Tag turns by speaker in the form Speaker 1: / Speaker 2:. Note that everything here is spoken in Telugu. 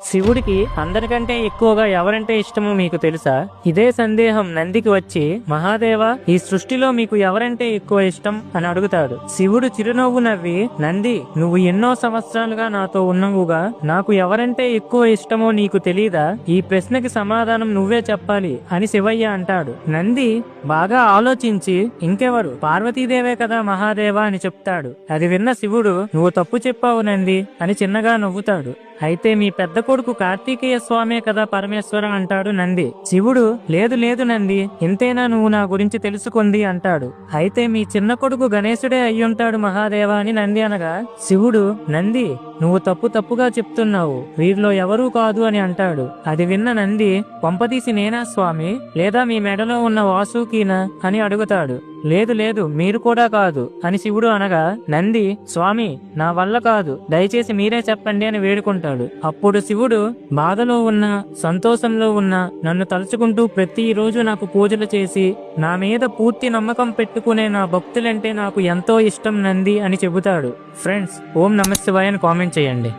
Speaker 1: శివుడికి అందరికంటే ఎక్కువగా ఎవరంటే ఇష్టమో మీకు తెలుసా? ఇదే సందేహం నందికి వచ్చి, మహాదేవ, ఈ సృష్టిలో మీకు ఎవరంటే ఎక్కువ ఇష్టం అని అడుగుతాడు. శివుడు చిరునవ్వు నవ్వి, నంది, నువ్వు ఎన్నో సంవత్సరాలుగా నాతో ఉన్నవుగా, నాకు ఎవరంటే ఎక్కువ ఇష్టమో నీకు తెలీదా? ఈ ప్రశ్నకి సమాధానం నువ్వే చెప్పాలి అని శివయ్య అంటాడు. నంది బాగా ఆలోచించి, ఇంకెవరు, పార్వతీదేవే కదా మహాదేవ అని చెప్తాడు. అది విన్న శివుడు, నువ్వు తప్పు చెప్పావు నంది అని చిన్నగా నవ్వుతాడు. అయితే మీ పెద్ద కొడుకు కార్తీకేయ స్వామే కదా పరమేశ్వర అంటాడు నంది. శివుడు, లేదు లేదు నంది, ఇంతేనా నువ్వు నా గురించి తెలుసుకుంది అంటాడు. అయితే మీ చిన్న కొడుకు గణేశుడే అయ్యుంటాడు మహాదేవ అని నంది అనగా, శివుడు, నంది, నువ్వు తప్పుగా చెప్తున్నావు, వీరిలో ఎవరూ కాదు అని అంటాడు. అది విన్న నంది, కొంపదీసి నేనా స్వామి, లేదా మీ మెడలో ఉన్న వాసుకీనా అని అడుగుతాడు. లేదు లేదు, మీరు కూడా కాదు అని శివుడు అనగా, నంది, స్వామి, నా వల్ల కాదు, దయచేసి మీరే చెప్పండి అని వేడుకుంటాడు. అప్పుడు శివుడు, బాధలో ఉన్నా సంతోషంలో ఉన్నా నన్ను తలుచుకుంటూ ప్రతిరోజు నాకు పూజలు చేసి నా మీద పూర్తి నమ్మకం పెట్టుకునే నా భక్తులంటే నాకు ఎంతో ఇష్టం నంది అని చెబుతాడు. ఫ్రెండ్స్, ఓం నమః శివాయ అని కామెంట్ చేయండి.